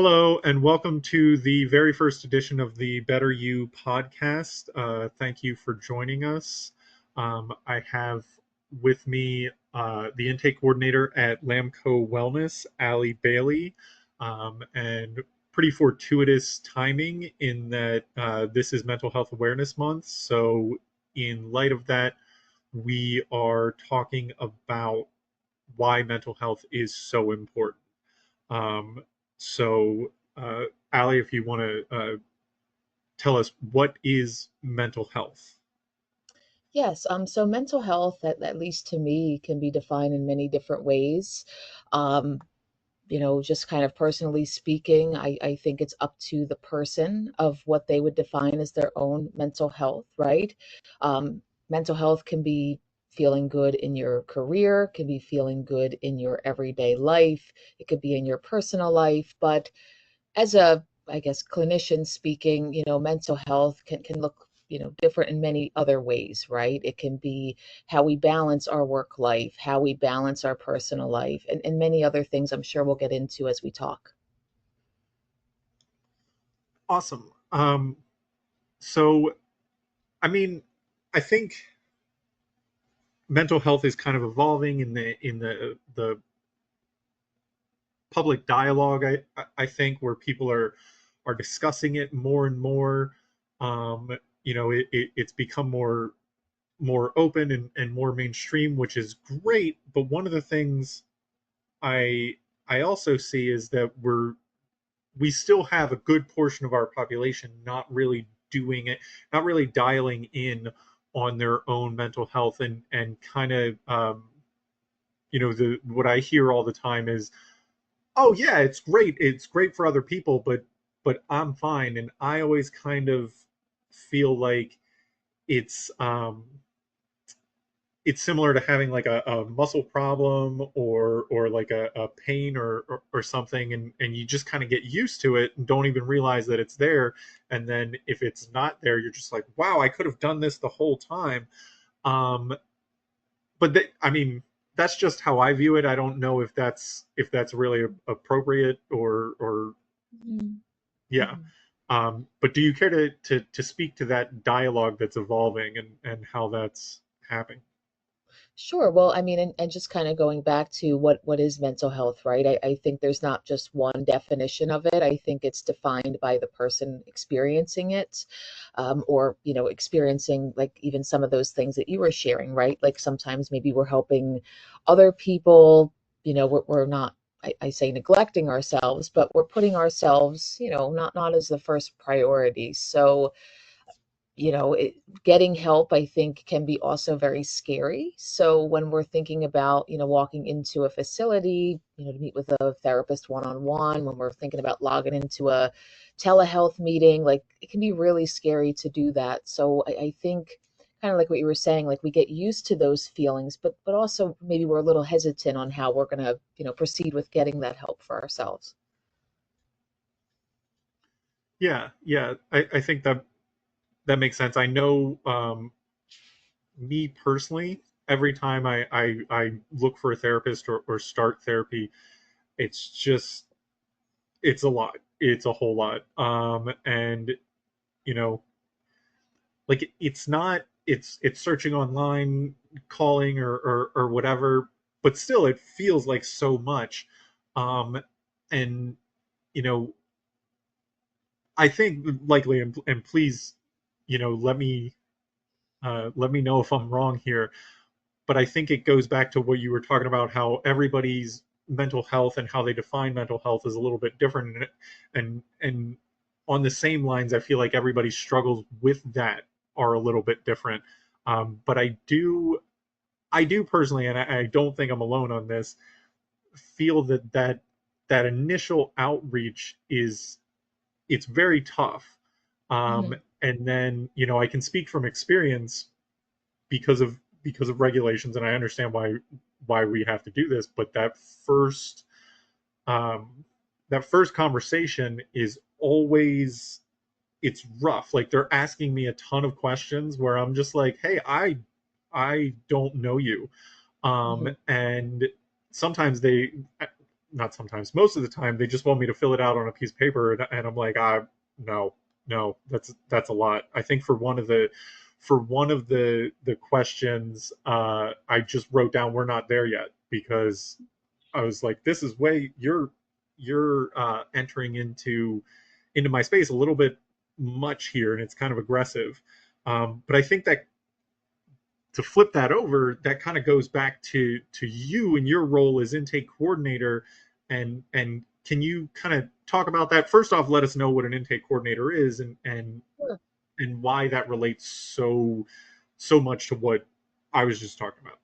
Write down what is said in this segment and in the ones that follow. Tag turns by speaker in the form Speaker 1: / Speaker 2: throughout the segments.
Speaker 1: Hello, and welcome to the very first edition of the Better You podcast. Thank you for joining us. I have with me the intake coordinator at Lamco Wellness, Allie Bailey, and pretty fortuitous timing in that this is Mental Health Awareness Month. So, in light of that, we are talking about why mental health is so important. Um, so, Allie, if you want to tell us what is mental health?
Speaker 2: Yes, so mental health, at least to me, can be defined in many different ways. Um, just kind of personally speaking, I think it's up to the person of what they would define as their own mental health, right? Mental health can be feeling good in your career, can be feeling good in your everyday life, it could be in your personal life, but as a I guess clinician speaking, mental health can look, different in many other ways, right? It can be how we balance our work life, how we balance our personal life, and many other things I'm sure we'll get into as we talk.
Speaker 1: Awesome. So, I mean, I think mental health is kind of evolving in the public dialogue. I think where people are discussing it more and more. It's become more open and more mainstream, which is great. But one of the things I I also see is that we still have a good portion of our population not really doing it, not really dialing in on their own mental health and kind of the what I hear all the time is, oh yeah, it's great for other people, but I'm fine. And I always kind of feel like it's um it's similar to having like a muscle problem or like a pain or something, and you just kind of get used to it and don't even realize that it's there. And then if it's not there, you're just like, wow, I could have done this the whole time. um I mean, that's just how I view it. I don't know if that's really appropriate or
Speaker 2: Mhm.
Speaker 1: yeah.
Speaker 2: Mhm.
Speaker 1: But do you care to speak to that dialogue that's evolving and how that's happening?
Speaker 2: Sure. Well, I mean, and just kind of going back to what is mental health, right? I think there's not just one definition of it. I think it's defined by the person experiencing it, or experiencing like even some of those things that you were sharing, right? Like sometimes maybe we're helping other people. We're not. I say neglecting ourselves, but we're putting ourselves, not as the first priority. So getting help, I think, can be also very scary. So when we're thinking about, walking into a facility, to meet with a therapist one on one, when we're thinking about logging into a telehealth meeting, like it can be really scary to do that. So I think kind of like what you were saying, like we get used to those feelings, but also maybe we're a little hesitant on how we're going to, proceed with getting that help for ourselves.
Speaker 1: Yeah, I think that makes sense. I know, me personally, every time I look for a therapist or start therapy, it's just it's a lot. It's a whole lot. And you know, like it's not it's searching online, calling or whatever, but still it feels like so much. And you know, I think likely, and please, let me know if I'm wrong here, but I think it goes back to what you were talking about, how everybody's mental health and how they define mental health is a little bit different. And on the same lines, I feel like everybody's struggles with that are a little bit different. But I do personally, and I don't think I'm alone on this, feel that initial outreach is it's very tough.
Speaker 2: Hmm.
Speaker 1: And then, I can speak from experience because of regulations, and I understand why we have to do this. But um, that first conversation is always it's rough. Like they're asking me a ton of questions where I'm just like, hey, I don't know you.
Speaker 2: Hmm.
Speaker 1: And sometimes they not sometimes, most of the time, they just want me to fill it out on a piece of paper, and I'm like, no, no, that's a lot. I think for one of the questions, I just wrote down we're not there yet because I was like, this is way you're entering into my space a little bit much here, and it's kind of aggressive. But I think that to flip that over, that kind of goes back to you and your role as intake coordinator, and can you kind of talk about that? First off, let us know what an intake coordinator is and why that relates so much to what I was just talking about.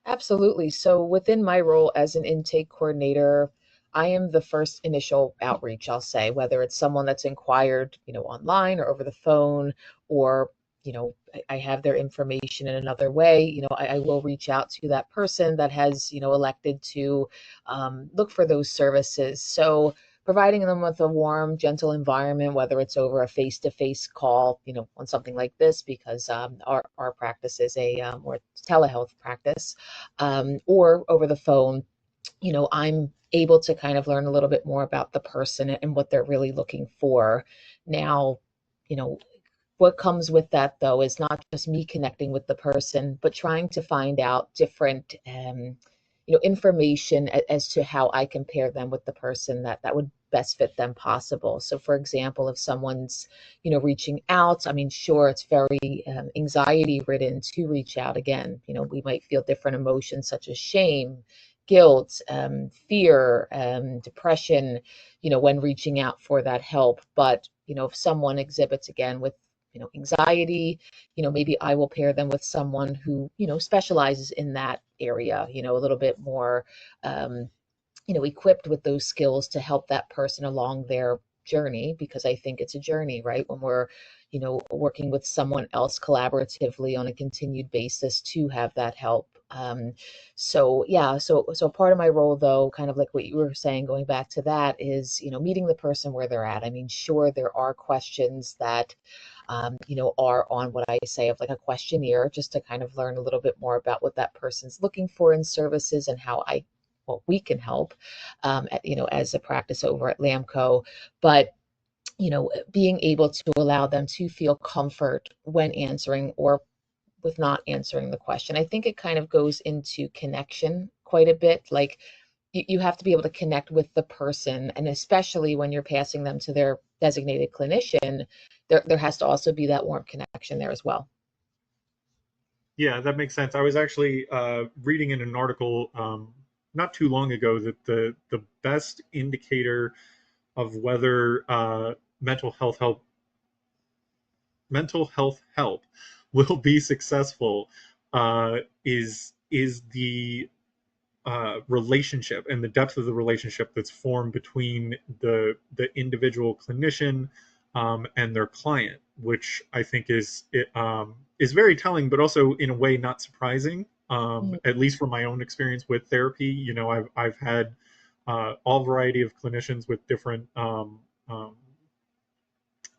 Speaker 2: Absolutely. So within my role as an intake coordinator, I am the first initial outreach, I'll say, whether it's someone that's inquired, online or over the phone, or, I have their information in another way, I will reach out to that person that has, elected to look for those services. So providing them with a warm, gentle environment, whether it's over a face-to-face call, on something like this, because our practice is a more telehealth practice, or over the phone, I'm able to kind of learn a little bit more about the person and what they're really looking for. Now, you know, what comes with that though is not just me connecting with the person, but trying to find out different, information as to how I compare them with the person that would best fit them possible. So, for example, if someone's, reaching out, I mean, sure, it's very anxiety ridden to reach out again. We might feel different emotions such as shame, guilt, fear, depression, when reaching out for that help. But, if someone exhibits again with anxiety, maybe I will pair them with someone who, specializes in that area, a little bit more, um, equipped with those skills to help that person along their journey, because I think it's a journey, right? When we're, working with someone else collaboratively on a continued basis to have that help. So yeah, so part of my role though, kind of like what you were saying, going back to that is, meeting the person where they're at. I mean, sure, there are questions that are on what I say of like a questionnaire, just to kind of learn a little bit more about what that person's looking for in services and how what we can help, as a practice over at Lamco. But, being able to allow them to feel comfort when answering or with not answering the question. I think it kind of goes into connection quite a bit. Like you have to be able to connect with the person, and especially when you're passing them to their designated clinician, there has to also be that warm connection there as well.
Speaker 1: Yeah, that makes sense. I was actually reading in an article not too long ago that the best indicator of whether mental health help will be successful is the relationship and the depth of the relationship that's formed between the individual clinician and their client, which I think is very telling, but also in a way not surprising.
Speaker 2: Mhm.
Speaker 1: At least from my own experience with therapy, I've had all variety of clinicians with different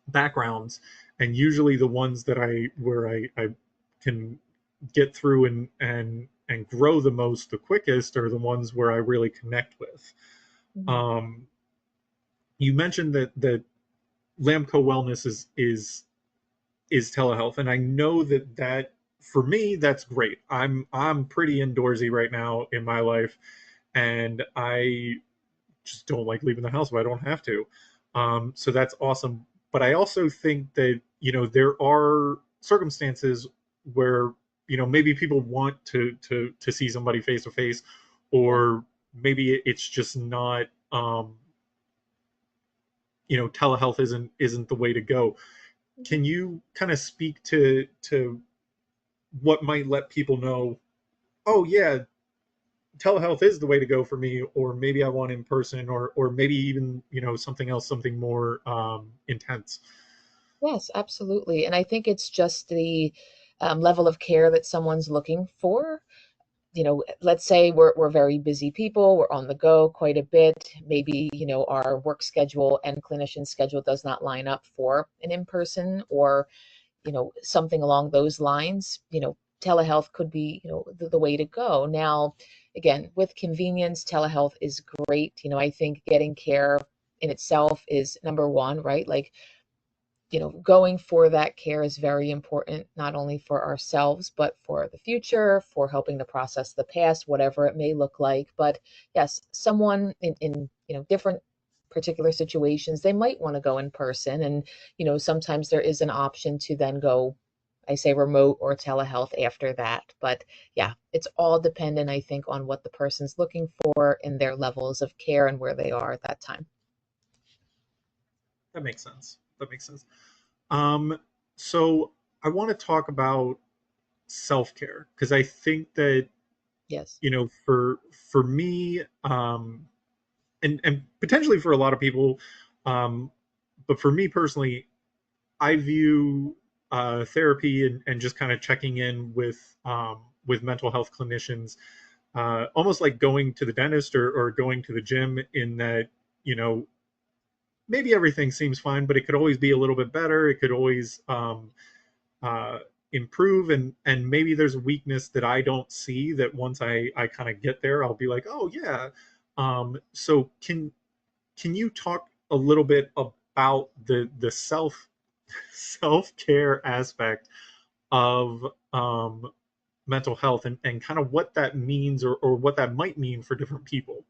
Speaker 1: backgrounds, and usually the ones that I can get through and grow the most the quickest are the ones where I really connect with.
Speaker 2: Mhm.
Speaker 1: Um, you mentioned that Lamco Wellness is telehealth, and I know that for me that's great. I'm pretty indoorsy right now in my life, and I just don't like leaving the house if I don't have to. So that's awesome. But I also think that there are circumstances where maybe people want to see somebody face to face,
Speaker 2: Yeah.
Speaker 1: or maybe it's just not. Telehealth isn't the way to go.
Speaker 2: Mhm.
Speaker 1: Can you kind of speak to what might let people know? Oh yeah, telehealth is the way to go for me, or maybe I want in person, or maybe even something else, something more intense.
Speaker 2: Yes, absolutely. And I think it's just the level of care that someone's looking for. Let's say we're very busy people, we're on the go quite a bit. Maybe, our work schedule and clinician schedule does not line up for an in-person, or, something along those lines. telehealth could be, the way to go. Now, again, with convenience, telehealth is great. I think getting care in itself is number one, right? Like, going for that care is very important, not only for ourselves, but for the future, for helping to process the past, whatever it may look like. But yes, someone in different particular situations, they might want to go in person. And, sometimes there is an option to then go, I say remote or telehealth after that. But yeah, it's all dependent, I think, on what the person's looking for and their levels of care and where they are at that time.
Speaker 1: That makes sense. That makes sense. Um, so I want to talk about self-care because I think that,
Speaker 2: Yes.
Speaker 1: for me, and potentially for a lot of people, um, but for me personally, I view therapy and just kind of checking in with mental health clinicians, almost like going to the dentist or going to the gym, in that, you know maybe everything seems fine, but it could always be a little bit better. It could always uh, improve, and maybe there's a weakness that I don't see, that once I kind of get there, I'll be like, oh yeah. So can you talk a little bit about the self care aspect of mental health, and kind of what that means, or what that might mean for different people?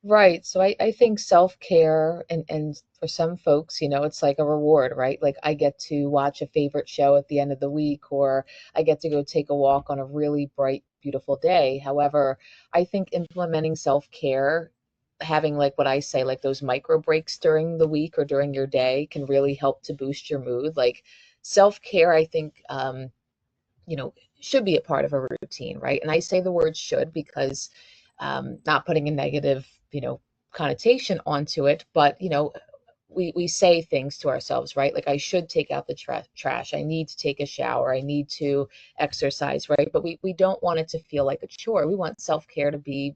Speaker 2: Right. So I think self-care and for some folks, it's like a reward, right? Like I get to watch a favorite show at the end of the week, or I get to go take a walk on a really bright, beautiful day. However, I think implementing self-care, having like what I say, like those micro breaks during the week or during your day can really help to boost your mood. Like self-care, I think, should be a part of a routine, right? And I say the word should because not putting a negative, connotation onto it, but we say things to ourselves, right? Like I should take out the trash. I need to take a shower. I need to exercise, right? But we don't want it to feel like a chore. We want self care to be,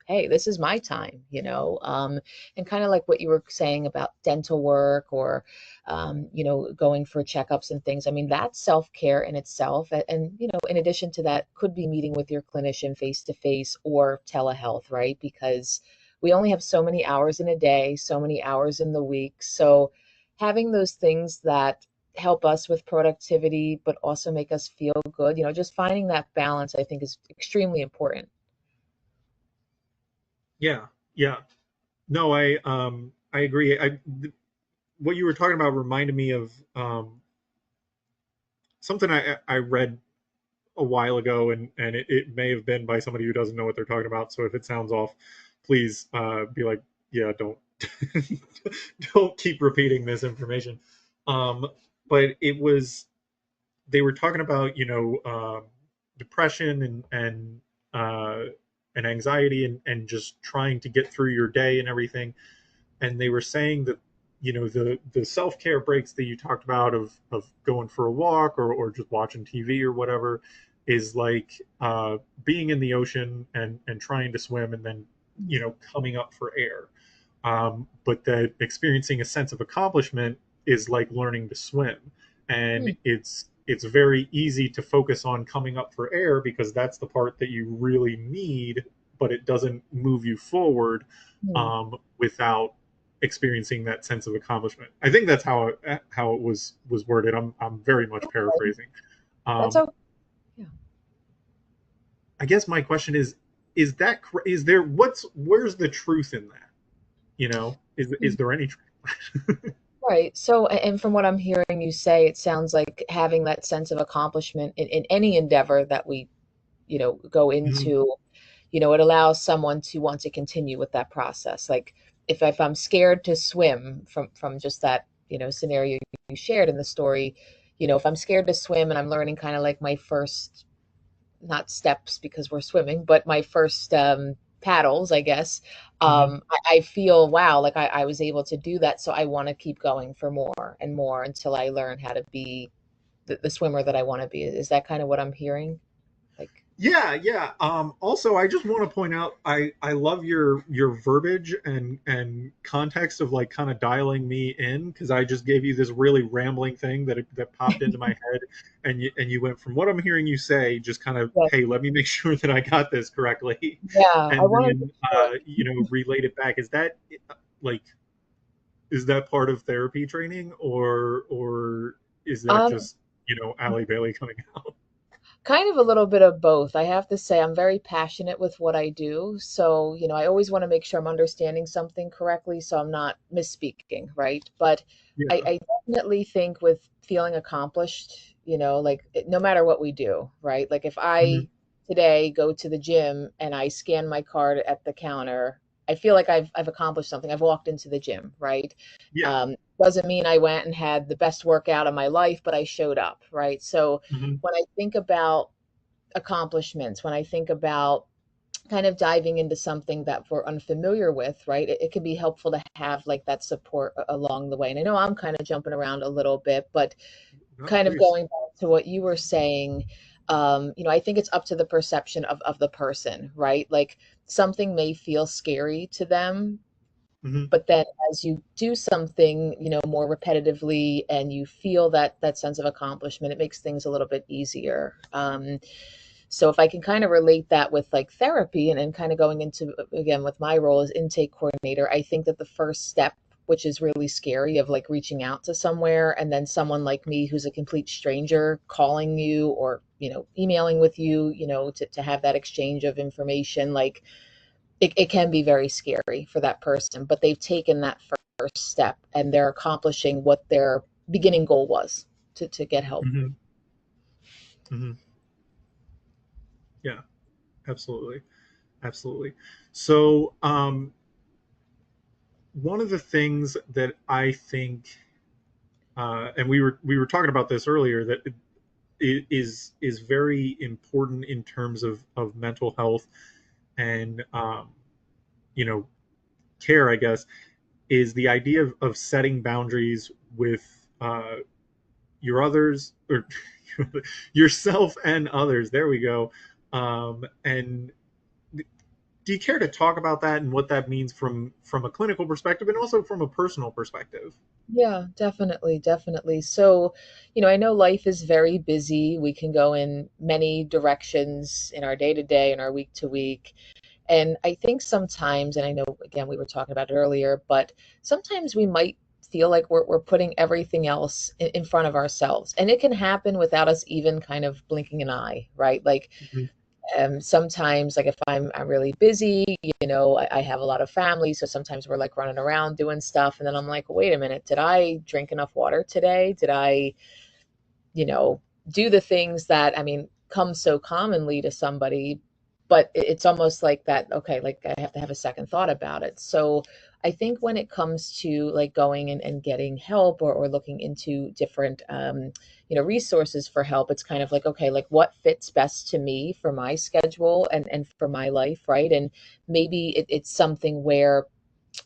Speaker 2: hey, this is my time, and kind of like what you were saying about dental work or, going for checkups and things. I mean, that's self care in itself. And, in addition to that, could be meeting with your clinician face to face or telehealth, right? Because we only have so many hours in a day, so many hours in the week. So having those things that help us with productivity, but also make us feel good, just finding that balance, I think is extremely important.
Speaker 1: Yeah, yeah. No, I agree. What you were talking about reminded me of something I read a while ago, and it may have been by somebody who doesn't know what they're talking about. So if it sounds off, please be like, yeah, don't don't keep repeating this information. Um, but they were talking about, depression uh, and anxiety, and just trying to get through your day and everything. And they were saying that, the self-care breaks that you talked about, of going for a walk, or just watching TV or whatever, is like being in the ocean and trying to swim, and then, coming up for air. But that experiencing a sense of accomplishment is like learning to swim, and
Speaker 2: Hmm.
Speaker 1: it's very easy to focus on coming up for air, because that's the part that you really need, but it doesn't move you forward
Speaker 2: Hmm.
Speaker 1: without experiencing that sense of accomplishment. I think that's how it was worded. I'm very much
Speaker 2: Okay.
Speaker 1: paraphrasing.
Speaker 2: That's
Speaker 1: Um,
Speaker 2: okay. Yeah.
Speaker 1: I guess my question is that is there where's the truth in that? Is there any truth?
Speaker 2: Right. So, and from what I'm hearing you say, it sounds like having that sense of accomplishment in any endeavor that we, go
Speaker 1: Mhm.
Speaker 2: into, it allows someone to want to continue with that process. Like if I'm scared to swim from just that, scenario you shared in the story, if I'm scared to swim and I'm learning kind of like my first, not steps because we're swimming, but my first paddles, I guess.
Speaker 1: Mhm.
Speaker 2: I feel wow, like I was able to do that, so I want to keep going for more and more until I learn how to be the swimmer that I want to be. Is that kind of what I'm hearing? Like,
Speaker 1: Yeah, yeah. Also, I just want to point out, I love your verbiage and context of like kind of dialing me in, because I just gave you this really rambling thing that popped into my head, and you went from what I'm hearing you say, just kind of,
Speaker 2: Yeah,
Speaker 1: hey, let me make sure that I got this correctly,
Speaker 2: yeah, I
Speaker 1: and
Speaker 2: want to make
Speaker 1: then
Speaker 2: sure.
Speaker 1: relate it back. Is that like is that part of therapy training, or is that
Speaker 2: Um,
Speaker 1: just Allie Bailey coming out?
Speaker 2: Kind of a little bit of both. I have to say, I'm very passionate with what I do. So, I always want to make sure I'm understanding something correctly so I'm not misspeaking, right? But
Speaker 1: Yeah.
Speaker 2: I definitely think with feeling accomplished, like no matter what we do, right? Like if
Speaker 1: Hmm.
Speaker 2: I today go to the gym and I scan my card at the counter, I feel like I've accomplished something. I've walked into the gym, right?
Speaker 1: Yeah.
Speaker 2: Doesn't mean I went and had the best workout of my life, but I showed up, right? So
Speaker 1: Hmm.
Speaker 2: when I think about accomplishments, when I think about kind of diving into something that we're unfamiliar with, right? It can be helpful to have like that support along the way. And I know I'm kind of jumping around a little bit, but
Speaker 1: No,
Speaker 2: kind of
Speaker 1: please.
Speaker 2: going back to what you were saying, I think it's up to the perception of the person, right? Like something may feel scary to them,
Speaker 1: Hmm.
Speaker 2: but then as you do something, more repetitively and you feel that sense of accomplishment, it makes things a little bit easier. So if I can kind of relate that with like therapy and kind of going into again with my role as intake coordinator, I think that the first step, which is really scary, of like reaching out to somewhere and then someone like me who's a complete stranger calling you or emailing with you, to have that exchange of information, like it can be very scary for that person, but they've taken that first step and they're accomplishing what their beginning goal was to get help.
Speaker 1: Hmm. Hmm. Yeah, absolutely. Absolutely. So, one of the things that I think, and we were talking about this earlier, that is very important in terms of mental health and you know care, I guess, is the idea of setting boundaries with your others, or yourself and others. There we go. And do you care to talk about that and what that means from a clinical perspective and also from a personal perspective?
Speaker 2: Yeah, definitely, definitely. So, I know life is very busy. We can go in many directions in our day to day and our week to week. And I think sometimes, and I know again we were talking about it earlier, but sometimes we might feel like we're putting everything else in front of ourselves. And it can happen without us even kind of blinking an eye, right? Like
Speaker 1: Mhm.
Speaker 2: sometimes, like if I'm really busy, I have a lot of family, so sometimes we're like running around doing stuff, and then I'm like, wait a minute, did I drink enough water today? Did I, you know, do the things that, I mean, come so commonly to somebody, but it's almost like that, okay, like I have to have a second thought about it. So I think when it comes to like going and getting help or looking into different, resources for help, it's kind of like, okay, like what fits best to me for my schedule and for my life, right? And maybe it's something where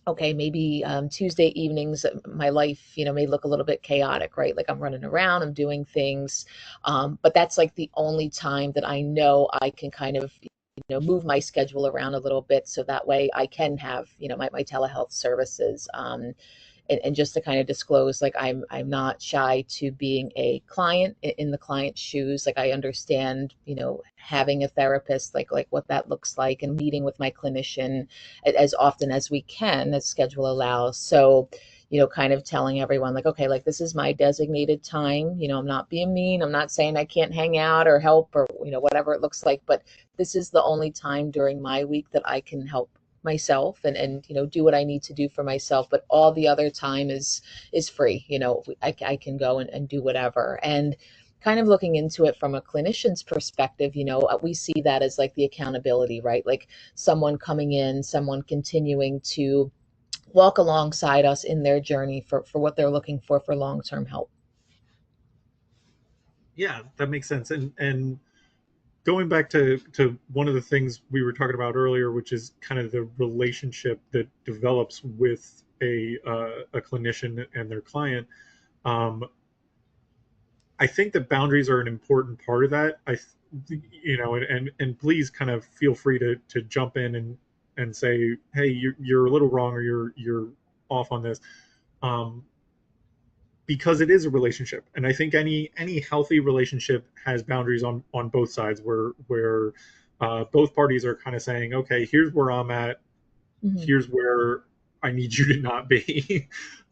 Speaker 2: okay, maybe Tuesday evenings, my life, may look a little bit chaotic, right? Like I'm running around, I'm doing things. But that's like the only time that I know I can kind of, move my schedule around a little bit so that way I can have, my telehealth services. And just to kind of disclose, like I'm not shy to being a client in the client's shoes. Like I understand, having a therapist, like what that looks like, and meeting with my clinician as often as we can, as schedule allows. So, kind of telling everyone like, okay, like this is my designated time. I'm not being mean. I'm not saying I can't hang out or help or whatever it looks like, but this is the only time during my week that I can help myself and do what I need to do for myself, but all the other time is free. I can go and do whatever. And kind of looking into it from a clinician's perspective, we see that as like the accountability, right? Like someone coming in, someone continuing to walk alongside us in their journey for what they're looking for long-term help.
Speaker 1: Yeah, that makes sense. And going back to one of the things we were talking about earlier, which is kind of the relationship that develops with a clinician and their client. Um, I think that boundaries are an important part of that. and please kind of feel free to jump in and say, hey, you're a little wrong, or you're off on this. um, because it is a relationship, and I think any healthy relationship has boundaries on both sides, where both parties are kind of saying, okay, here's where I'm at,
Speaker 2: Hmm.
Speaker 1: here's where I need you to not be.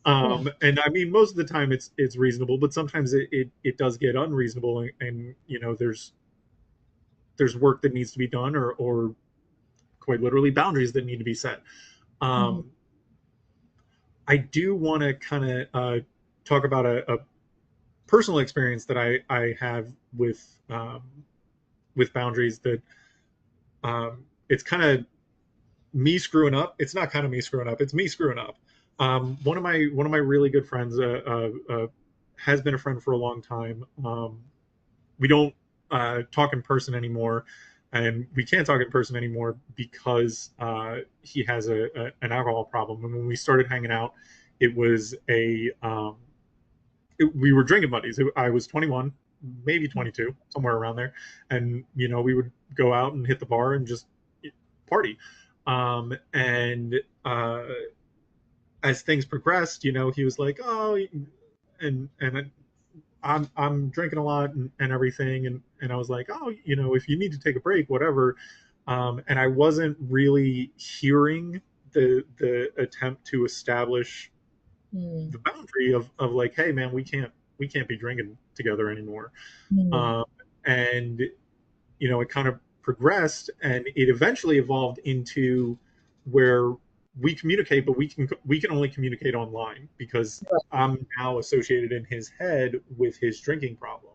Speaker 2: Yeah.
Speaker 1: And I mean, most of the time it's reasonable, but sometimes it does get unreasonable, and there's work that needs to be done, or quite literally boundaries that need to be set.
Speaker 2: Hmm.
Speaker 1: um, I do want to kind of talk about a personal experience that I have with boundaries, that it's kind of me screwing up. It's not kind of me screwing up. It's me screwing up. One of my really good friends has been a friend for a long time. We don't talk in person anymore, and we can't talk in person anymore because he has an alcohol problem. And when we started hanging out, it was we were drinking buddies. I was 21, maybe 22, somewhere around there, and we would go out and hit the bar and just party. And as things progressed, he was like, "Oh," and I'm drinking a lot and everything, and I was like, "Oh, if you need to take a break, whatever." And I wasn't really hearing the attempt to establish
Speaker 2: Mm.
Speaker 1: the boundary of like, hey man, we can't be drinking together anymore.
Speaker 2: Mm.
Speaker 1: um, and it kind of progressed, and it eventually evolved into where we communicate, but we can only communicate online, because
Speaker 2: Right.
Speaker 1: I'm now associated in his head with his drinking problem.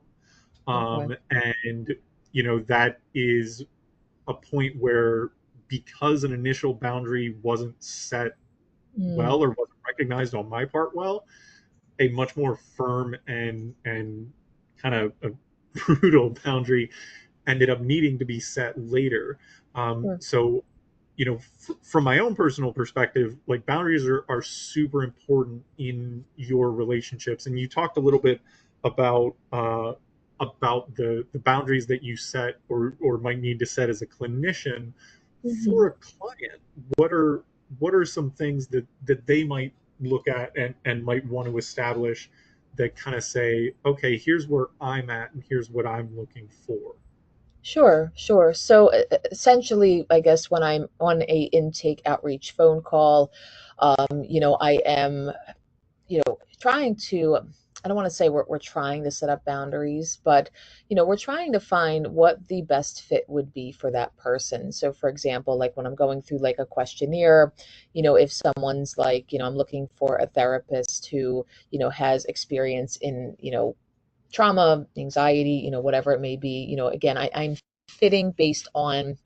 Speaker 2: Okay.
Speaker 1: And that is a point where, because an initial boundary wasn't set well,
Speaker 2: Mm.
Speaker 1: or wasn't recognized on my part well, a much more firm and kind of a brutal boundary ended up needing to be set later.
Speaker 2: Sure.
Speaker 1: So, from my own personal perspective, like, boundaries are super important in your relationships. And you talked a little bit about the boundaries that you set, or might need to set as a clinician
Speaker 2: Hmm.
Speaker 1: for a client. What are some things that they might look at and might want to establish, that kind of say, okay, here's where I'm at and here's what I'm looking for.
Speaker 2: Sure, sure. So essentially, I guess when I'm on a intake outreach phone call, I am, trying to, I don't want to say we're trying to set up boundaries, but, we're trying to find what the best fit would be for that person. So, for example, like when I'm going through like a questionnaire, if someone's like, I'm looking for a therapist who, has experience in, trauma, anxiety, whatever it may be, again, I'm fitting based on,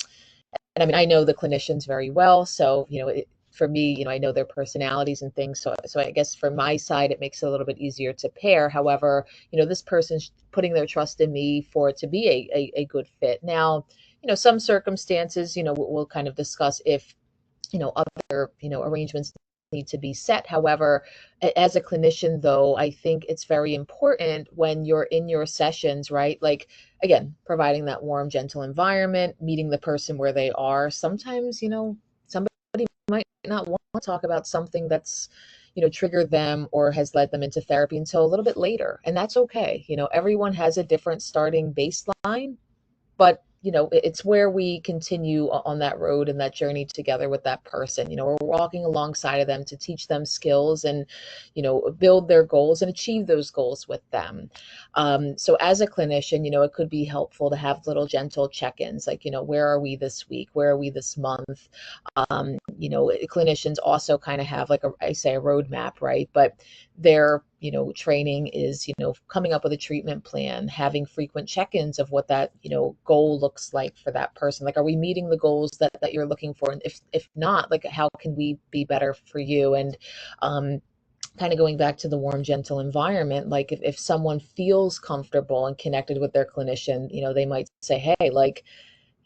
Speaker 2: and I mean, I know the clinicians very well. So, for me, I know their personalities and things. So I guess for my side, it makes it a little bit easier to pair. However, this person's putting their trust in me for it to be a good fit. Now, some circumstances, we'll kind of discuss if, other, arrangements need to be set. However, as a clinician, though, I think it's very important when you're in your sessions, right? Like, again, providing that warm, gentle environment, meeting the person where they are. Sometimes, somebody might not want to talk about something that's, triggered them or has led them into therapy until a little bit later. And that's okay. Everyone has a different starting baseline, but it's where we continue on that road and that journey together with that person. We're walking alongside of them to teach them skills and build their goals and achieve those goals with them. So as a clinician, it could be helpful to have little gentle check-ins, like, where are we this week, where are we this month? Clinicians also kind of have, like, I say, a roadmap, right? But their training is coming up with a treatment plan, having frequent check-ins of what that goal looks like for that person. Like, are we meeting the goals that you're looking for? And if not, like, how can we be better for you? And um kind of going back to the warm, gentle environment, like, if someone feels comfortable and connected with their clinician, they might say, hey, like,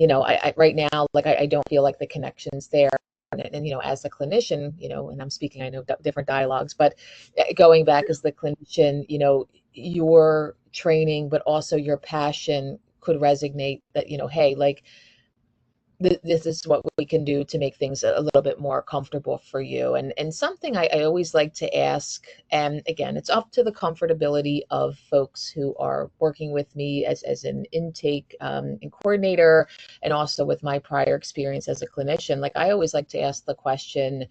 Speaker 2: I right now, like, I don't feel like the connection's there. And as a clinician, and I'm speaking, I know different dialogues, but going back as the clinician, your training, but also your passion could resonate, that, hey, like, this is what we can do to make things a little bit more comfortable for you. And something I always like to ask, and again, it's up to the comfortability of folks who are working with me as an intake and coordinator, and also with my prior experience as a clinician. Like, I always like to ask the question,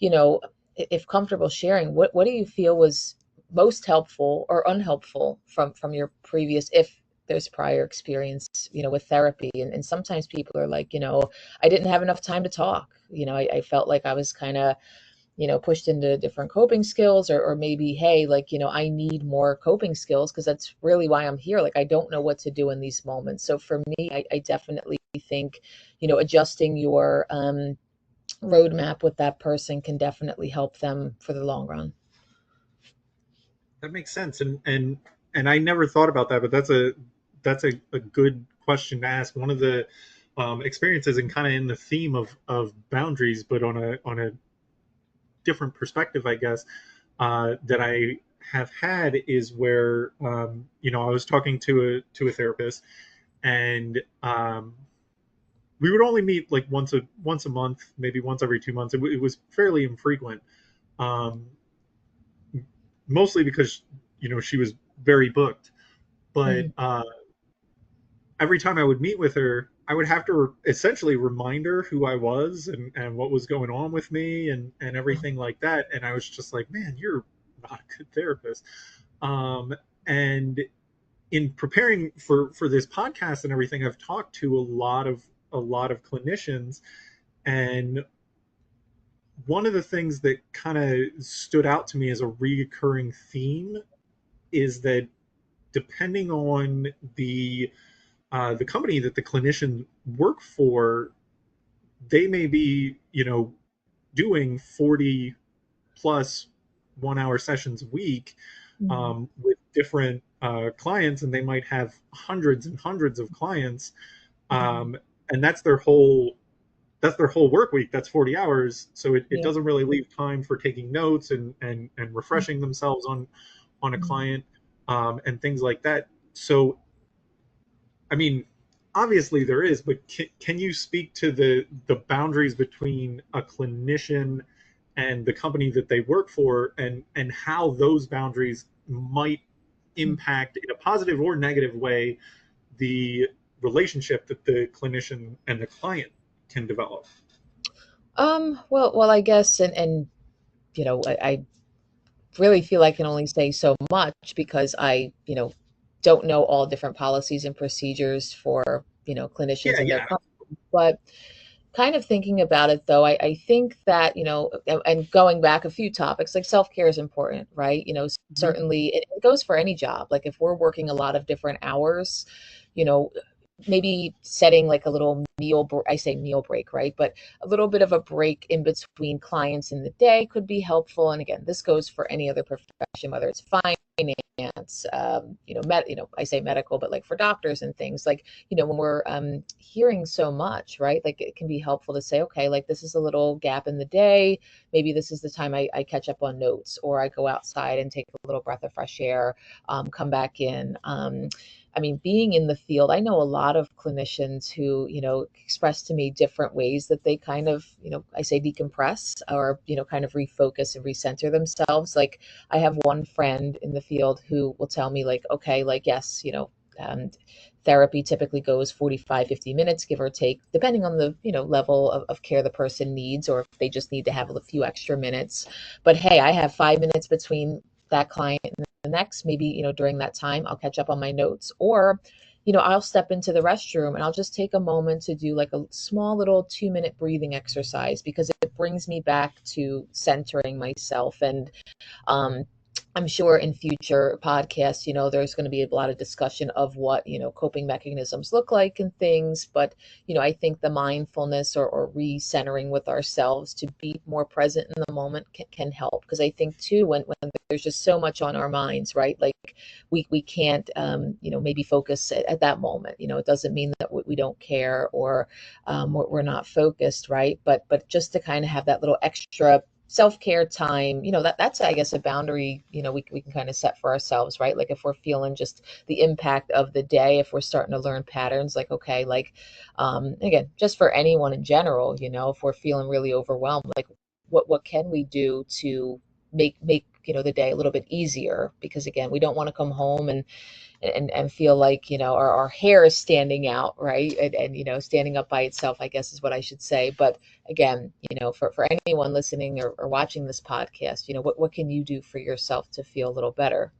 Speaker 2: you know, if comfortable sharing, what do you feel was most helpful or unhelpful from your previous, if there's prior experience, with therapy. And sometimes people are like, I didn't have enough time to talk. I felt like I was kind of, pushed into different coping skills, or maybe, hey, like, I need more coping skills because that's really why I'm here. Like, I don't know what to do in these moments. So for me, I definitely think, adjusting your roadmap with that person can definitely help them for the long run.
Speaker 1: That makes sense, and I never thought about that, but that's a good question to ask. One of the experiences, and kind of in the theme of boundaries, but on a different perspective, I guess, that I have had is where I was talking to a therapist, and we would only meet like once a month, maybe once every 2 months. It was fairly infrequent, um, mostly because she was very booked. But
Speaker 2: Mm,
Speaker 1: every time I would meet with her, I would have to essentially remind her who I was, and what was going on with me, and everything like that. And I was just like, man, you're not a good therapist. And in preparing for this podcast and everything, I've talked to a lot of clinicians, and one of the things that kind of stood out to me as a reoccurring theme is that depending on the company that the clinician work for, they may be, doing 40 plus 1 hour sessions a week,
Speaker 2: mm,
Speaker 1: with different clients, and they might have hundreds and hundreds of clients,
Speaker 2: mm.
Speaker 1: um, and that's their whole work week. That's 40 hours. So it
Speaker 2: Yeah.
Speaker 1: doesn't really leave time for taking notes and refreshing themselves on a
Speaker 2: Mm.
Speaker 1: client, and things like that. So I mean, obviously there is, but can you speak to the boundaries between a clinician and the company that they work for, and how those boundaries might impact in a positive or negative way the relationship that the clinician and the client can develop?
Speaker 2: Well, I guess, and I really feel I can only say so much because I, don't know all different policies and procedures for, clinicians
Speaker 1: Yeah,
Speaker 2: and their
Speaker 1: yeah.
Speaker 2: companies. But kind of thinking about it though, I think that, and going back a few topics, like self-care is important, right?
Speaker 1: Mhm.
Speaker 2: Certainly it goes for any job. Like, if we're working a lot of different hours, you know, maybe setting like a little I say meal break, right? But a little bit of a break in between clients in the day could be helpful. And again, this goes for any other profession, whether it's finance, I say medical, but like for doctors and things, like, when we're hearing so much, right? Like, it can be helpful to say, okay, like, this is a little gap in the day. Maybe this is the time I catch up on notes, or I go outside and take a little breath of fresh air, come back in. I mean, being in the field, I know a lot of clinicians who, express to me different ways that they kind of, I say decompress, or, kind of refocus and recenter themselves. Like, I have one friend in the field who will tell me, like, okay, like, yes, um, therapy typically goes 45, 50 minutes, give or take, depending on the, level of care the person needs, or if they just need to have a few extra minutes. But hey, I have 5 minutes between that client and the next. Maybe, during that time, I'll catch up on my notes, or, I'll step into the restroom and I'll just take a moment to do like a small little 2-minute breathing exercise, because it brings me back to centering myself. And um, I'm sure in future podcasts, there's going to be a lot of discussion of what, coping mechanisms look like and things. But, I think the mindfulness, or recentering with ourselves to be more present in the moment can help. Because I think too, when there's just so much on our minds, right? Like, we can't, maybe focus at that moment. It doesn't mean that we don't care, or we're not focused, right? But just to kind of have that little extra self-care time, that's, I guess, a boundary, we can kind of set for ourselves, right? Like if we're feeling just the impact of the day, if we're starting to learn patterns, like, okay, like, again, just for anyone in general, if we're feeling really overwhelmed, like what can we do to make the day a little bit easier? Because again, we don't want to come home and feel like our hair is standing out, right? And standing up by itself, I guess is what I should say. But again, for anyone listening or watching this podcast, what can you do for yourself to feel a little better?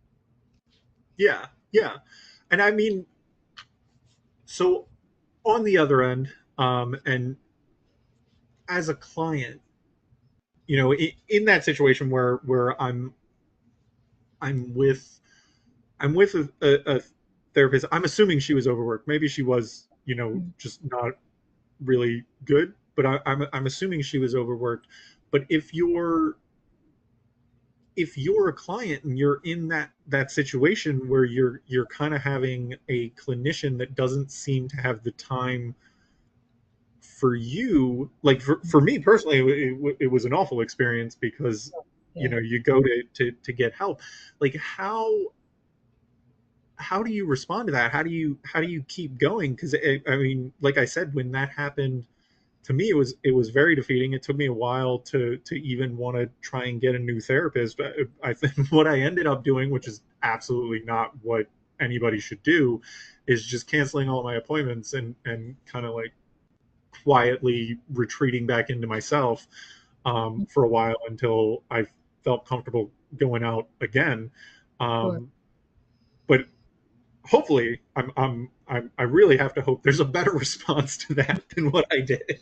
Speaker 1: Yeah, yeah. And I mean, so on the other end, and as a client, in that situation where I'm with I'm with a therapist. I'm assuming she was overworked. Maybe she was, just not really good. But I'm assuming she was overworked. But if you're a client and you're in that situation where you're kind of having a clinician that doesn't seem to have the time for you, like for me personally, it was an awful experience because
Speaker 2: Yeah.
Speaker 1: you go to get help. Like how do you respond to that? How do you keep going? Because I mean, like I said, when that happened to me, it was very defeating. It took me a while to even want to try and get a new therapist. I think what I ended up doing, which is absolutely not what anybody should do, is just canceling all my appointments and kind of like quietly retreating back into myself for a while until I felt comfortable going out again.
Speaker 2: Sure.
Speaker 1: Um, but hopefully, I really have to hope there's a better response to that than what I did.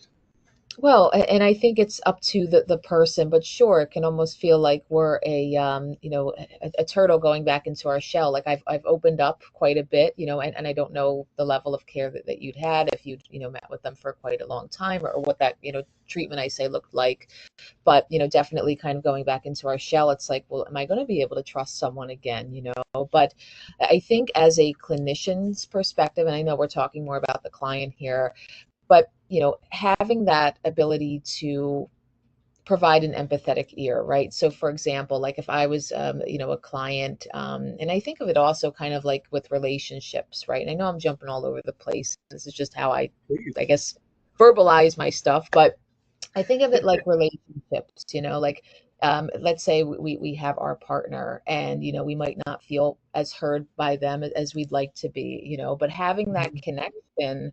Speaker 2: Well, and I think it's up to the person, but sure, it can almost feel like we're a turtle going back into our shell. Like I've opened up quite a bit, and I don't know the level of care that you'd had if you'd, met with them for quite a long time, or what that, treatment I say looked like. But, definitely kind of going back into our shell, it's like, well, am I going to be able to trust someone again, But I think as a clinician's perspective, and I know we're talking more about the client here, but having that ability to provide an empathetic ear, right? So for example, like if I was a client, and I think of it also kind of like with relationships, right? And I know I'm jumping all over the place. This is just how I
Speaker 1: Please.
Speaker 2: guess verbalize my stuff, but I think of it like relationships, like, let's say we have our partner, and we might not feel as heard by them as we'd like to be, but having that connection,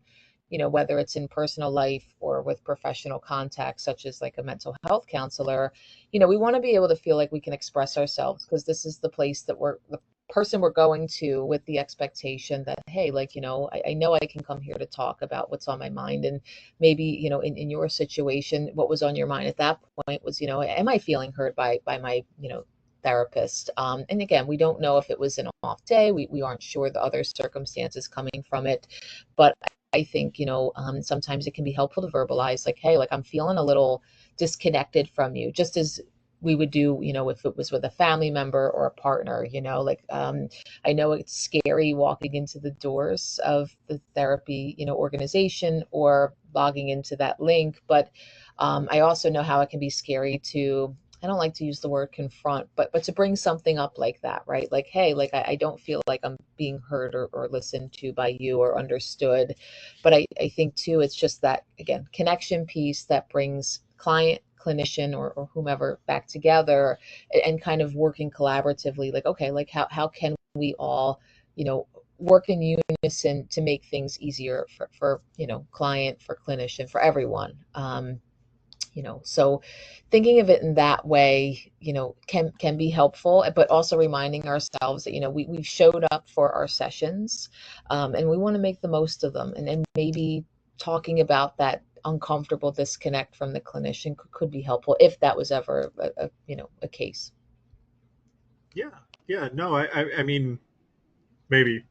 Speaker 2: whether it's in personal life or with professional contacts, such as like a mental health counselor, we want to be able to feel like we can express ourselves, because this is the place that we're the person we're going to, with the expectation that, hey, like, I know I can come here to talk about what's on my mind. And maybe, in your situation, what was on your mind at that point was, am I feeling heard by my, therapist? And again, we don't know if it was an off day. We aren't sure the other circumstances coming from it. But I think, sometimes it can be helpful to verbalize, like, hey, like I'm feeling a little disconnected from you, just as we would do, if it was with a family member or a partner, like, I know it's scary walking into the doors of the therapy, organization, or logging into that link, but I also know how it can be scary to, I don't like to use the word confront, but to bring something up like that, right? Like, hey, like I don't feel like I'm being heard or listened to by you or understood. But I think too, it's just that, again, connection piece that brings client, clinician, or whomever back together, and kind of working collaboratively, like, okay, like how can we all, you know, work in unison to make things easier for client, for clinician, for everyone. So thinking of it in that way, can be helpful, but also reminding ourselves that, we've showed up for our sessions, and we want to make the most of them. And maybe talking about that uncomfortable disconnect from the clinician could be helpful, if that was ever a case.
Speaker 1: Yeah, yeah. No, I mean, maybe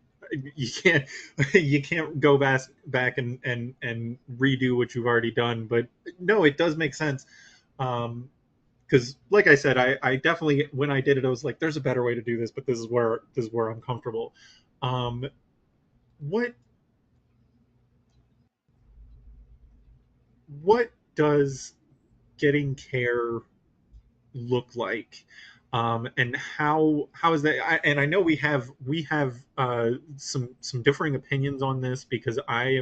Speaker 1: you can't you can't go back and redo what you've already done, but no, it does make sense. Because, like I said, I definitely, when I did it, I was like, "There's a better way to do this," but this is where I'm comfortable. Um, what what does getting care look like? And how is that? And I know we have some differing opinions on this, because I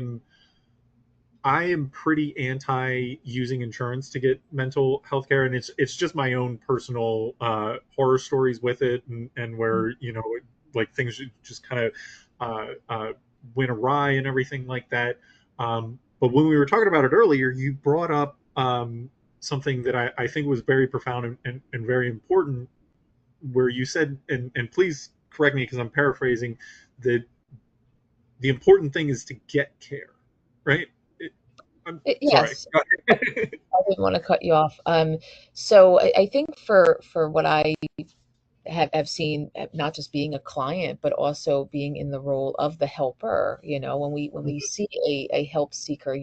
Speaker 1: am pretty anti using insurance to get mental health care, and it's just my own personal horror stories with it, and where like things just kind of went awry and everything like that. But when we were talking about it earlier, you brought up something that I think was very profound and very important, where you said, and please correct me because I'm paraphrasing, that the important thing is to get care, right? I'm sorry.
Speaker 2: Yes, I didn't want to cut you off. So I think for what I have seen, not just being a client, but also being in the role of the helper. When we see a help seeker,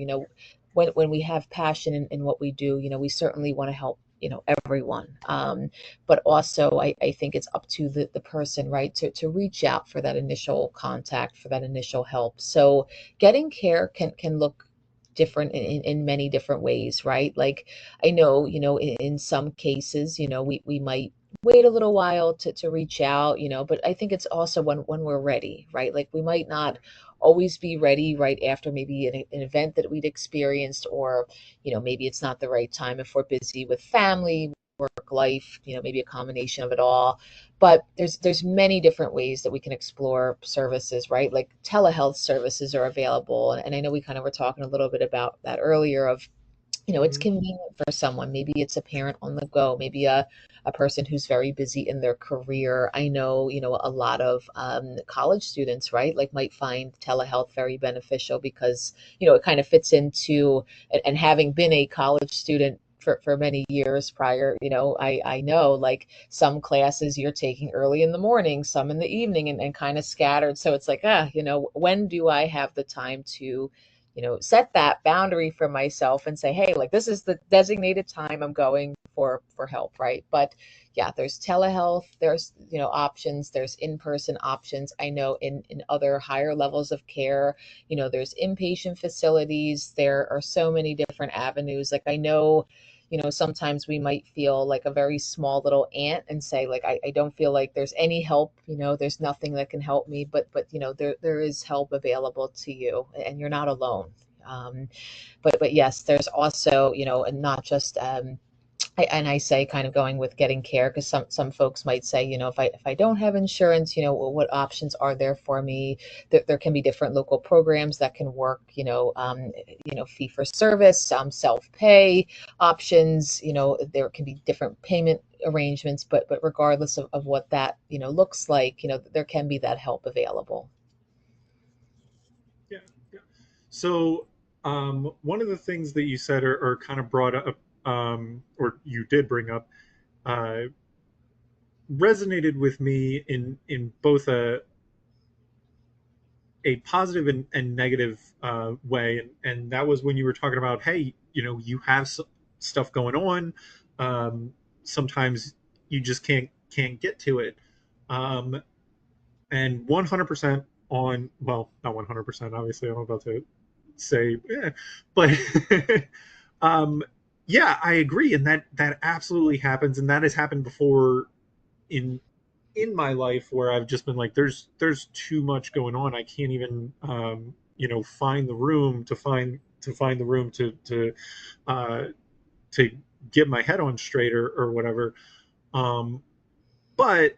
Speaker 2: when we have passion in what we do, we certainly want to help, everyone. But also, I think it's up to the person, right, to reach out for that initial contact, for that initial help. So getting care can look different in many different ways, right? Like I know, in some cases, we might wait a little while to reach out, but I think it's also when we're ready, right? Like we might not always be ready right after maybe an event that we'd experienced, or maybe it's not the right time if we're busy with family, work life, maybe a combination of it all. But there's many different ways that we can explore services, right? Like telehealth services are available, and I know we kind of were talking a little bit about that earlier, of it's
Speaker 1: Mhm.
Speaker 2: convenient for someone. Maybe it's a parent on the go, maybe a person who's very busy in their career. I know, a lot of college students, right, like might find telehealth very beneficial because, it kind of fits into, and having been a college student for many years prior, I know like some classes you're taking early in the morning, some in the evening, and kind of scattered. So it's like, when do I have the time to set that boundary for myself and say, hey, like this is the designated time I'm going for help, right? But yeah, there's telehealth, there's options, there's in-person options. I know in other higher levels of care, there's inpatient facilities. There are so many different avenues. Like I know, sometimes we might feel like a very small little ant and say, like, I don't feel like there's any help, there's nothing that can help me, but there is help available to you, and you're not alone. Um, but yes, there's also, and not just and I say kind of going with getting care, because some folks might say, if I don't have insurance, what options are there for me? There can be different local programs that can work, fee for service, self pay options. There can be different payment arrangements, but regardless of what that looks like, there can be that help available.
Speaker 1: Yeah, yeah. So, one of the things that you said, or kind of brought up, or you did bring up, uh, resonated with me in both a positive and negative way, and that was when you were talking about, hey, you have stuff going on. Sometimes you just can't get to it. Um, and 100% on, well, not 100%, obviously I'm about to say, but um, yeah, I agree, and that absolutely happens, and that has happened before in in my life, where I've just been like, there's too much going on. I can't even find the room to find the room uh, to get my head on straight, or whatever. Um, but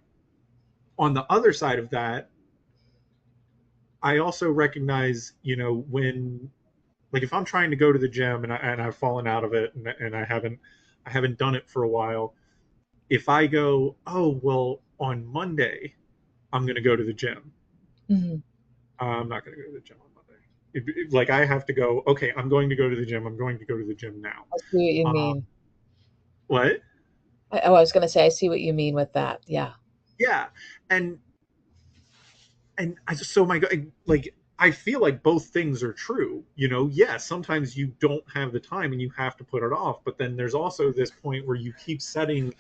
Speaker 1: on the other side of that, I also recognize, when, like, if I'm trying to go to the gym, and I've fallen out of it, and I haven't done it for a while. If I go, oh well, on Monday I'm going to go to the gym.
Speaker 2: Mhm.
Speaker 1: I'm not going to go to the gym on Monday. Like, I have to go. Okay, I'm going to go to the gym. I'm going to go to the gym now.
Speaker 2: I see what you
Speaker 1: Uh,
Speaker 2: mean.
Speaker 1: what?
Speaker 2: I was going to say, I see what you mean with that. Yeah.
Speaker 1: Yeah, and I just, so my, like, I feel like both things are true. Yeah, sometimes you don't have the time and you have to put it off, but then there's also this point where you keep setting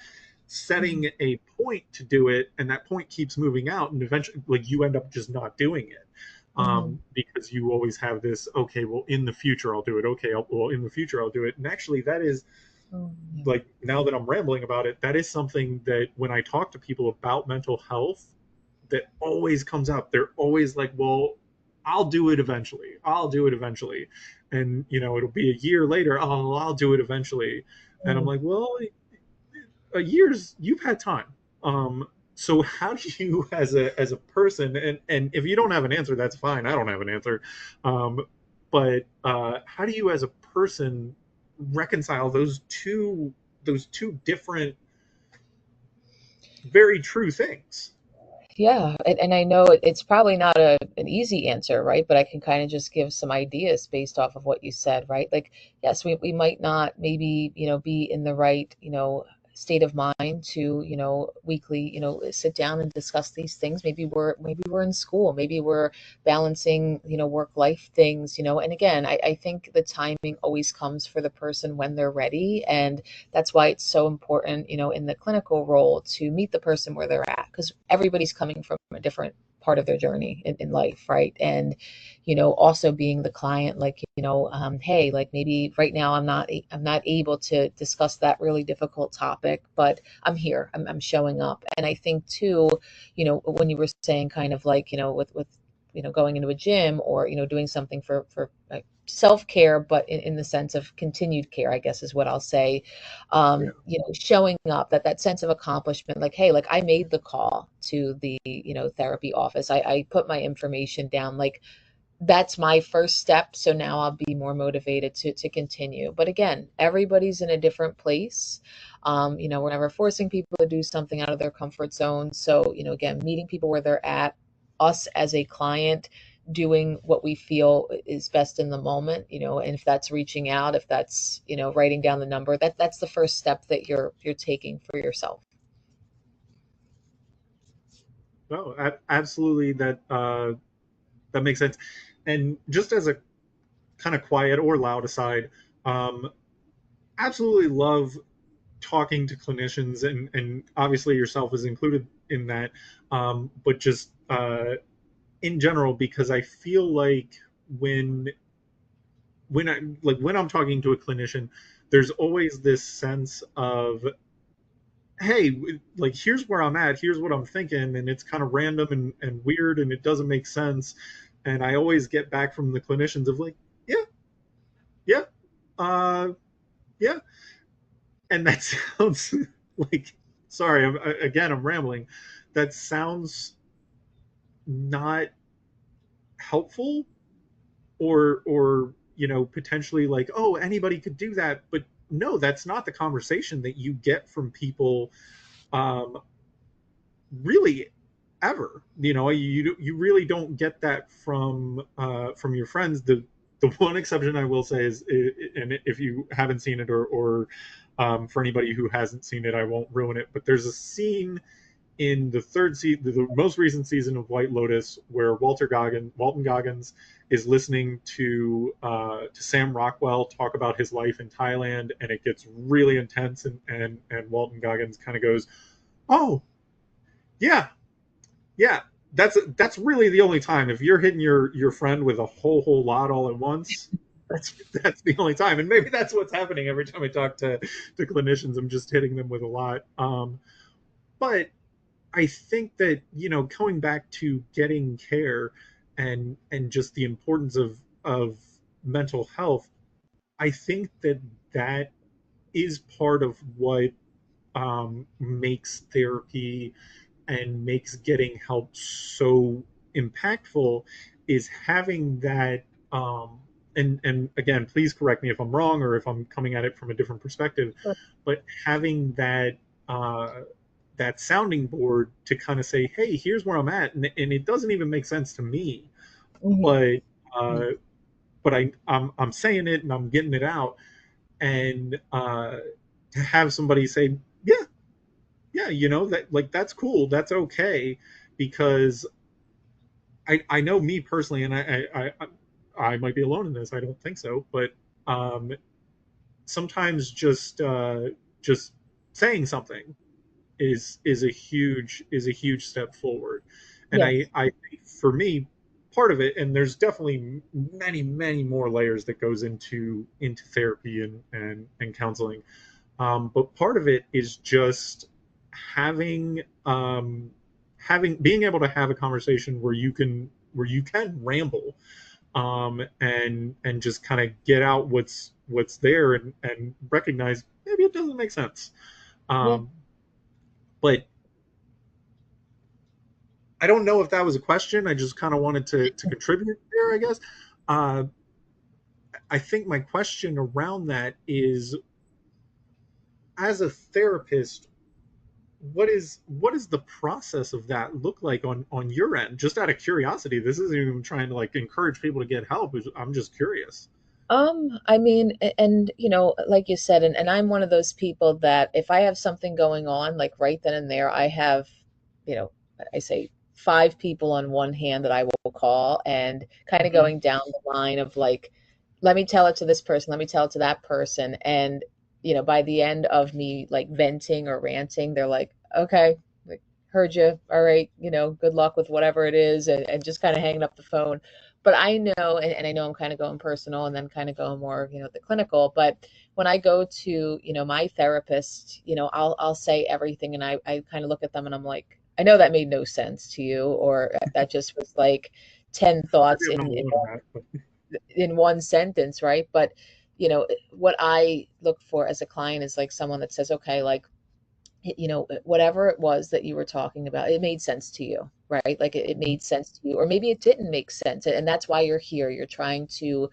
Speaker 2: Mhm.
Speaker 1: a point to do it, and that point keeps moving out, and eventually, like, you end up just not doing it,
Speaker 2: Mhm.
Speaker 1: because you always have this, okay, well, in the future I'll do it, okay, well, in the future I'll do it, and actually that is
Speaker 2: Yeah.
Speaker 1: like now that I'm rambling about it, that is something that when I talk to people about mental health, that always comes up. They're always like, well, I'll do it eventually. I'll do it eventually. And, it'll be a year later. Oh, I'll do it eventually. And I'm
Speaker 2: Mm.
Speaker 1: like, well, a year's, you've had time. So how do you as a person, and if you don't have an answer, that's fine. I don't have an answer. But how do you as a person reconcile those two different, very true things?
Speaker 2: Yeah, and I know it's probably not an easy answer, right? But I can kind of just give some ideas based off of what you said, right? Like, yes, we might not maybe, be in the right, state of mind to, weekly, sit down and discuss these things. Maybe we're in school, maybe we're balancing, work life things, and again, I think the timing always comes for the person when they're ready. And that's why it's so important, in the clinical role to meet the person where they're at, because everybody's coming from a different part of their journey in life, right? And also being the client, like, hey, like maybe right now I'm not able to discuss that really difficult topic, but I'm here, I'm showing up. And I think too, when you were saying kind of like, with going into a gym, or doing something for self-care, but in the sense of continued care, I guess is what I'll say.
Speaker 1: Yeah.
Speaker 2: Showing up, that sense of accomplishment, like, hey, like I made the call to the therapy office, I put my information down, like that's my first step, so now I'll be more motivated to continue. But again, everybody's in a different place. We're never forcing people to do something out of their comfort zone. So, again, meeting people where they're at, us as a client doing what we feel is best in the moment, and if that's reaching out, if that's, writing down the number, that's the first step that you're taking for yourself.
Speaker 1: No, absolutely. That makes sense. And just as a kind of quiet or loud aside, um, absolutely love talking to clinicians, and obviously yourself is included in that. But just in general, because I feel like when when I'm talking to a clinician, there's always this sense of, hey, like here's where I'm at, here's what I'm thinking, and it's kind of random and weird, and it doesn't make sense. And I always get back from the clinicians of like, yeah, yeah, uh, yeah, and that sounds like, sorry, again, I'm rambling. That sounds not helpful, or potentially like, oh, anybody could do that, but no, that's not the conversation that you get from people, um, really, ever. You really don't get that from your friends. The one exception I will say is, and if you haven't seen it, or for anybody who hasn't seen it, I won't ruin it, but there's a scene in the third season, the most recent season of White Lotus, where Walton Goggins, is listening to Sam Rockwell talk about his life in Thailand, and it gets really intense, and Walton Goggins kind of goes, "Oh, yeah, yeah." That's really the only time. If you're hitting your friend with a whole lot all at once, that's the only time. And maybe that's what's happening every time I talk to clinicians. I'm just hitting them with a lot. But I think that, going back to getting care, and just the importance of mental health, I think that that is part of what, makes therapy and makes getting help so impactful, is having that, and again, please correct me if I'm wrong, or if I'm coming at it from a different perspective, but having uh, that sounding board to kind of say, hey, here's where I'm at, and it doesn't even make sense to me,
Speaker 2: Hmm.
Speaker 1: but uh, I'm saying it and I'm getting it out, and to have somebody say, yeah, yeah, that, like, that's cool, that's okay, because I know me personally, and I might be alone in this. I don't think so, but um, sometimes just saying something is a huge step forward. And
Speaker 2: Yes.
Speaker 1: I think for me, part of it, and there's definitely many more layers that goes into therapy and counseling, But part of it is just having being able to have a conversation where you can ramble, and just kind of get out what's there, and recognize maybe it doesn't make sense.
Speaker 2: Yeah.
Speaker 1: Um, but I don't know if that was a question. I just kind of wanted to contribute there, I guess. Uh, I think my question around that is, as a therapist, what is the process of that look like on your end? Just out of curiosity, this isn't even trying to like encourage people to get help. I'm just curious.
Speaker 2: I mean, and like you said, and I'm one of those people that if I have something going on, like right then and there, I have, you know, I say five people on one hand that I will call, and kind of
Speaker 1: Mhm.
Speaker 2: going down the line of like, let me tell it to this person, let me tell it to that person. And, by the end of me like venting or ranting, they're like, okay, like, heard you. All right, good luck with whatever it is, and just kind of hanging up the phone. But I know, and I know I'm kind of going personal and then kind of going more, the clinical. But when I go to, my therapist, I'll say everything, and I kind of look at them and I'm like, I know that made no sense to you, or that just was like 10
Speaker 1: Maybe
Speaker 2: thoughts
Speaker 1: I'm not alone in that, but
Speaker 2: in one sentence, right? But what I look for as a client is like someone that says, okay, like, whatever it was that you were talking about, it made sense to you, right? Like it made sense to you, or maybe it didn't make sense. And that's why you're here. You're trying to,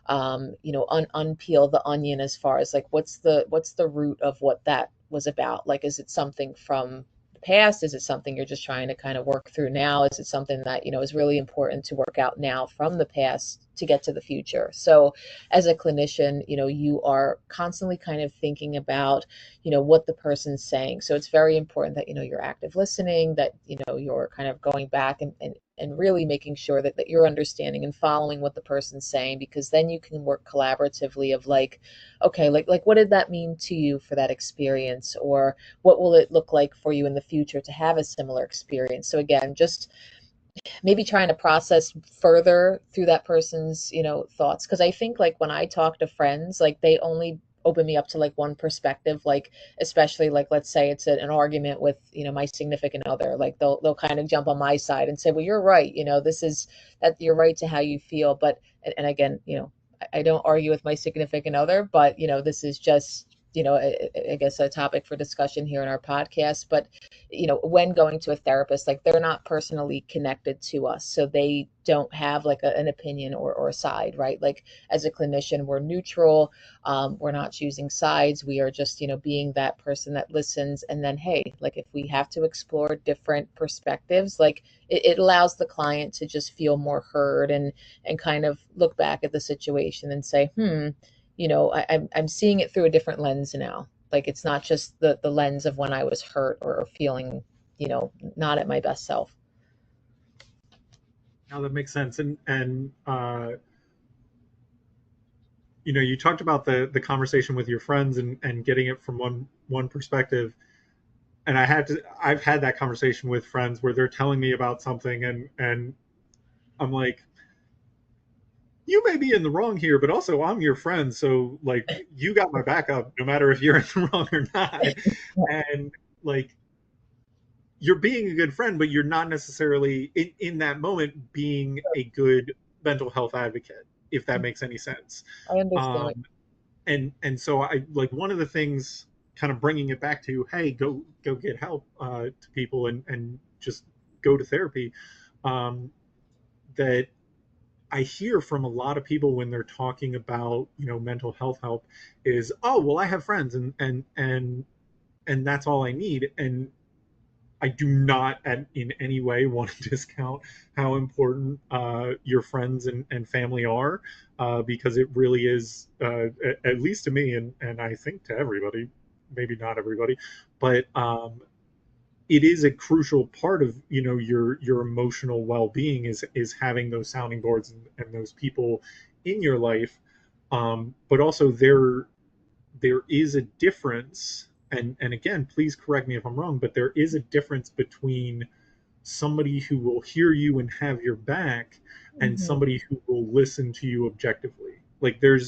Speaker 2: unpeel the onion as far as like, what's the root of what that was about? Like, is it something from the past? Is it something you're just trying to kind of work through now? Is it something that, is really important to work out now from the past to get to the future? So as a clinician, you are constantly kind of thinking about what the person's saying. So it's very important that you're active listening, that you're kind of going back and really making sure that you're understanding and following what the person's saying, because then you can work collaboratively of like, okay, like what did that mean to you for that experience, or what will it look like for you in the future to have a similar experience? So again, just maybe trying to process further through that person's thoughts, because I think like when I talk to friends, like they only open me up to like one perspective, like especially like let's say it's an argument with my significant other, like they'll kind of jump on my side and say, well, you're right, this is that you're right to how you feel. But and again, I don't argue with my significant other, but this is just I guess a topic for discussion here in our podcast. But when going to a therapist, like they're not personally connected to us, so they don't have like an opinion or a side, right? Like as a clinician, we're neutral. We're not choosing sides. We are just being that person that listens. And then hey, like if we have to explore different perspectives, like it allows the client to just feel more heard, and kind of look back at the situation and say, I'm seeing it through a different lens now. Like it's not just the lens of when I was hurt or feeling, not at my best self.
Speaker 1: now that makes sense. And you talked about the conversation with your friends, and getting it from one perspective. And I've had that conversation with friends where they're telling me about something, and I'm like, you may be in the wrong here, but also I'm your friend, so like you got my backup no matter if you're in the wrong or not. And like, you're being a good friend, but you're not necessarily in that moment being a good mental health advocate, if that makes any sense.
Speaker 2: I understand.
Speaker 1: Um, and so I like, one of the things, kind of bringing it back to, hey, go get help, to people, and just go to therapy. Um, that I hear from a lot of people when they're talking about mental health help is, oh well, I have friends, and that's all I need. And I do not in any way want to discount how important your friends and family are, because it really is, at least to me, and I think to everybody, maybe not everybody, but it is a crucial part of your emotional well-being, is having those sounding boards, and those people in your life. But also, there is a difference, and again, please correct me if I'm wrong, but there is a difference between somebody who will hear you and have your back, and
Speaker 2: Hmm.
Speaker 1: somebody who will listen to you objectively. Like, they're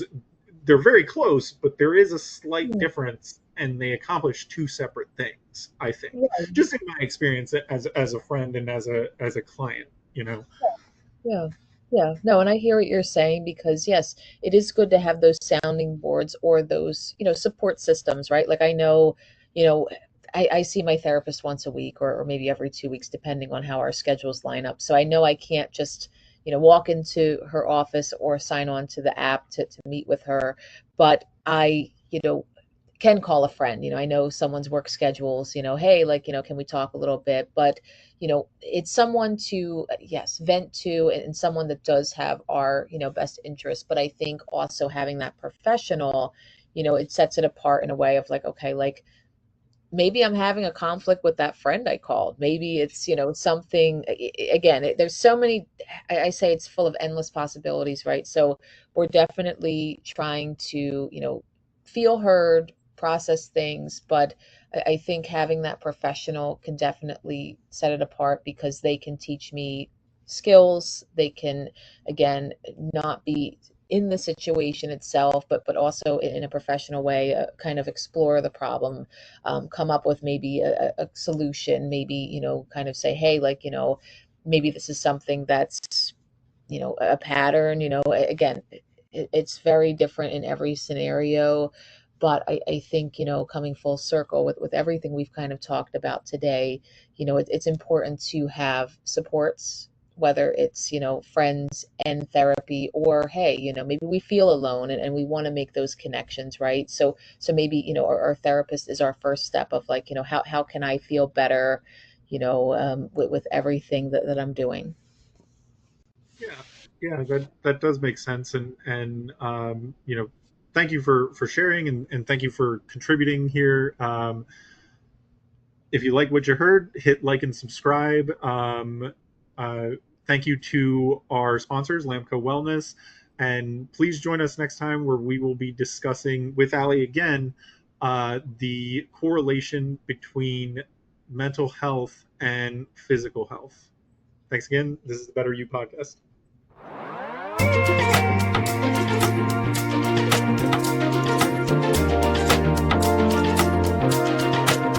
Speaker 1: very close, but there is a slight difference. and they accomplish two separate things, I think,
Speaker 2: Yeah,
Speaker 1: just in my experience as a friend and as a client, you know.
Speaker 2: yeah, yeah. No, and I hear what you're saying because yes, it is good to have those sounding boards or those, support systems, right? Like I know, you know, I see my therapist once a week or maybe every 2 weeks, depending on how our schedules line up. So I know I can't just, walk into her office or sign on to the app to meet with her, but I, can call a friend. I know someone's work schedules, hey, like, can we talk a little bit? But, it's someone to, yes, vent to and someone that does have our, best interest. But I think also having that professional, it sets it apart in a way of like, okay, like maybe I'm having a conflict with that friend I called. Maybe it's, something, again, there's so many, I say it's full of endless possibilities, right? So we're definitely trying to, feel heard, process things, but I think having that professional can definitely set it apart because they can teach me skills. They can, again, not be in the situation itself, but also in a professional way, kind of explore the problem, come up with maybe a solution, maybe, kind of say, hey, like, maybe this is something that's, a pattern, again, it's very different in every scenario. But I think, coming full circle with everything we've kind of talked about today, it's important to have supports, whether it's, friends and therapy, or hey, maybe we feel alone and we want to make those connections, right? So maybe, our therapist is our first step of like, how can I feel better, with everything that I'm doing.
Speaker 1: Yeah, yeah, that does make sense, and thank you for sharing, and thank you for contributing here. If you like what you heard, hit like and subscribe. Uh, Thank you to our sponsors, Lamco Wellness, and please join us next time where we will be discussing with Ali again the correlation between mental health and physical health. Thanks again. This is the Better You podcast.